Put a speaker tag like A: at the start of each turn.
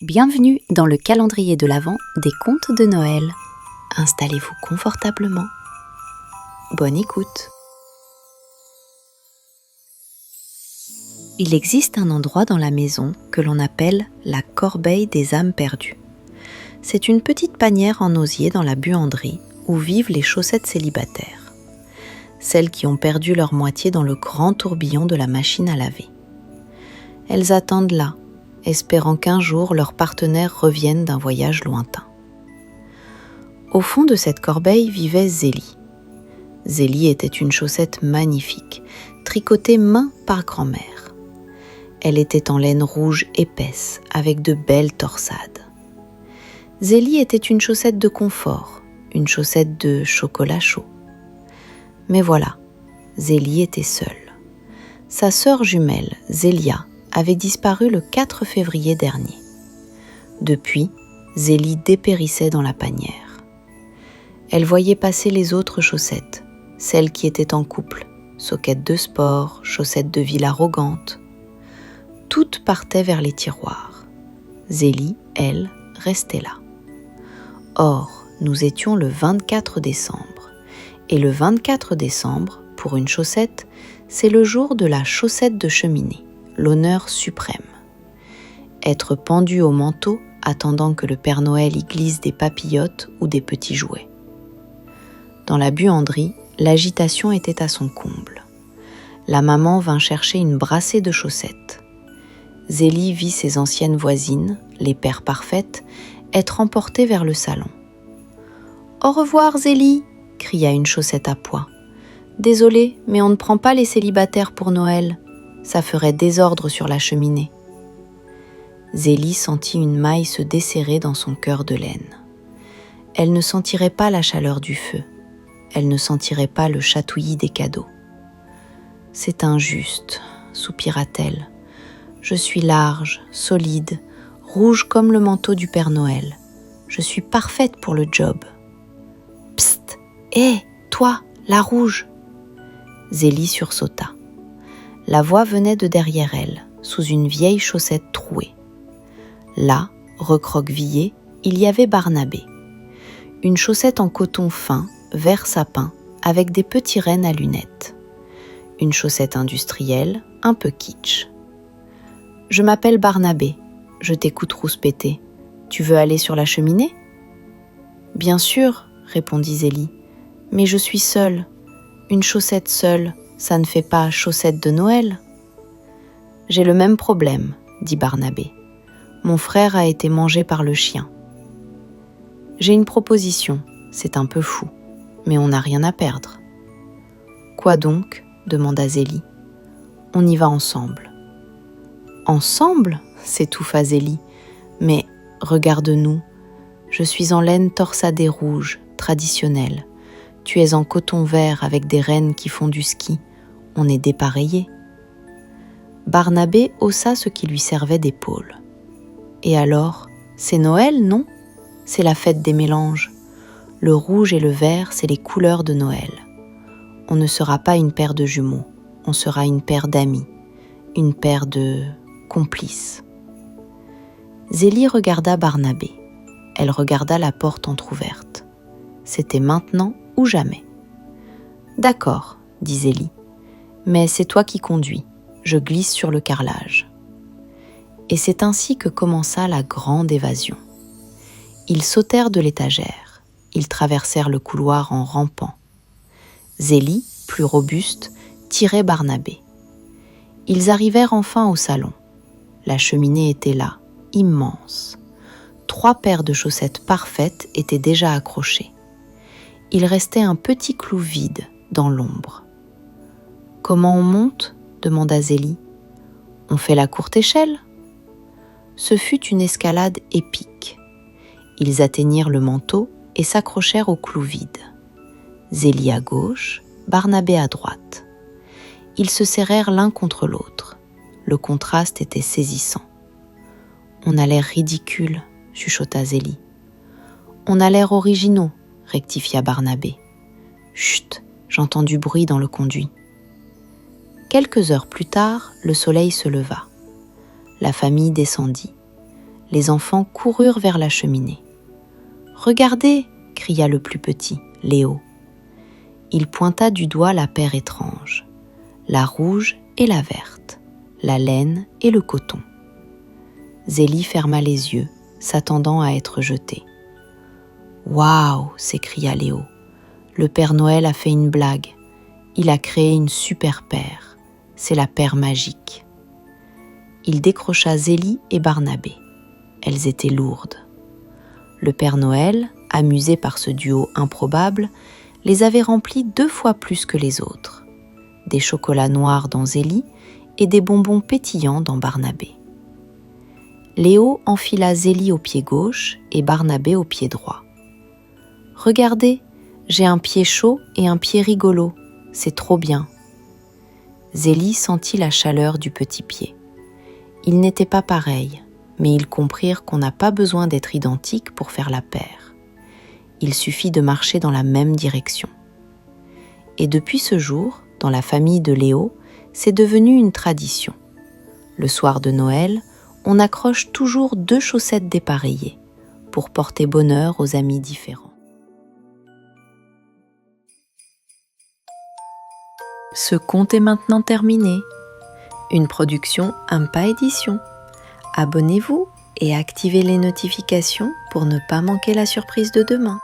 A: Bienvenue dans le calendrier de l'Avent des contes de Noël. Installez-vous confortablement. Bonne écoute. Il existe un endroit dans la maison que l'on appelle la corbeille des âmes perdues. C'est une petite panière en osier dans la buanderie où vivent les chaussettes célibataires, celles qui ont perdu leur moitié dans le grand tourbillon de la machine à laver. Elles attendent là, espérant qu'un jour leur partenaire revienne d'un voyage lointain. Au fond de cette corbeille vivait Zélie. Zélie était une chaussette magnifique, tricotée main par grand-mère. Elle était en laine rouge épaisse, avec de belles torsades. Zélie était une chaussette de confort, une chaussette de chocolat chaud. Mais voilà, Zélie était seule. Sa sœur jumelle, Zélia, avait disparu le 4 février dernier. Depuis, Zélie dépérissait dans la panière. Elle voyait passer les autres chaussettes, celles qui étaient en couple, soquettes de sport, chaussettes de ville arrogantes. Toutes partaient vers les tiroirs. Zélie, elle, restait là. Or, nous étions le 24 décembre. Et le 24 décembre, pour une chaussette, c'est le jour de la chaussette de cheminée. L'honneur suprême. Être pendu au manteau attendant que le Père Noël y glisse des papillotes ou des petits jouets. Dans la buanderie, l'agitation était à son comble. La maman vint chercher une brassée de chaussettes. Zélie vit ses anciennes voisines, les pères parfaites, être emportées vers le salon. « Au revoir, Zélie !» cria une chaussette à pois. « Désolée, mais on ne prend pas les célibataires pour Noël. Ça ferait désordre sur la cheminée. » Zélie sentit une maille se desserrer dans son cœur de laine. Elle ne sentirait pas la chaleur du feu. Elle ne sentirait pas le chatouillis des cadeaux. « C'est injuste, » soupira-t-elle. « Je suis large, solide, rouge comme le manteau du Père Noël. Je suis parfaite pour le job. »« Psst, hé, toi, la rouge !» Zélie sursauta. La voix venait de derrière elle, sous une vieille chaussette trouée. Là, recroquevillée, il y avait Barnabé. Une chaussette en coton fin, vert sapin, avec des petits rennes à lunettes. Une chaussette industrielle, un peu kitsch. « Je m'appelle Barnabé, je t'écoute rouspéter. Tu veux aller sur la cheminée ?»« Bien sûr, » répondit Zélie, « mais je suis seule. Une chaussette seule, ça ne fait pas chaussette de Noël. »« J'ai le même problème, » dit Barnabé. « Mon frère a été mangé par le chien. »« J'ai une proposition, c'est un peu fou, mais on n'a rien à perdre. »« Quoi donc ?» demanda Zélie. « On y va ensemble. »« Ensemble ?» s'étouffa Zélie. « Mais regarde-nous, je suis en laine torsadée rouge, traditionnelle. Tu es en coton vert avec des rennes qui font du ski. On est dépareillés. » Barnabé haussa ce qui lui servait d'épaule. « Et alors, c'est Noël, non ? C'est la fête des mélanges. Le rouge et le vert, c'est les couleurs de Noël. On ne sera pas une paire de jumeaux, on sera une paire d'amis, une paire de complices. » Zélie regarda Barnabé. Elle regarda la porte entr'ouverte. C'était maintenant ou jamais. « D'accord, » dit Zélie, « mais c'est toi qui conduis, je glisse sur le carrelage. » Et c'est ainsi que commença la grande évasion. Ils sautèrent de l'étagère, ils traversèrent le couloir en rampant. Zélie, plus robuste, tirait Barnabé. Ils arrivèrent enfin au salon. La cheminée était là, immense. 3 paires de chaussettes parfaites étaient déjà accrochées. Il restait un petit clou vide dans l'ombre. « Comment on monte ?» demanda Zélie. « On fait la courte échelle ?» Ce fut une escalade épique. Ils atteignirent le manteau et s'accrochèrent au clou vide. Zélie à gauche, Barnabé à droite. Ils se serrèrent l'un contre l'autre. Le contraste était saisissant. « On a l'air ridicule, » chuchota Zélie. « On a l'air originaux, » rectifia Barnabé. « Chut, j'entends du bruit dans le conduit. » Quelques heures plus tard, le soleil se leva. La famille descendit. Les enfants coururent vers la cheminée. « Regardez !» cria le plus petit, Léo. Il pointa du doigt la paire étrange, la rouge et la verte, la laine et le coton. Zélie ferma les yeux, s'attendant à être jetée. « Waouh !» s'écria Léo. « Le Père Noël a fait une blague. Il a créé une super paire. C'est la paire magique. » Il décrocha Zélie et Barnabé. Elles étaient lourdes. Le Père Noël, amusé par ce duo improbable, les avait remplies 2 fois plus que les autres. Des chocolats noirs dans Zélie et des bonbons pétillants dans Barnabé. Léo enfila Zélie au pied gauche et Barnabé au pied droit. « Regardez, j'ai un pied chaud et un pied rigolo, c'est trop bien. » Zélie sentit la chaleur du petit pied. Ils n'étaient pas pareils, mais ils comprirent qu'on n'a pas besoin d'être identiques pour faire la paire. Il suffit de marcher dans la même direction. Et depuis ce jour, dans la famille de Léo, c'est devenu une tradition. Le soir de Noël, on accroche toujours 2 chaussettes dépareillées pour porter bonheur aux amis différents. Ce conte est maintenant terminé. Une production Impa Édition. Abonnez-vous et activez les notifications pour ne pas manquer la surprise de demain.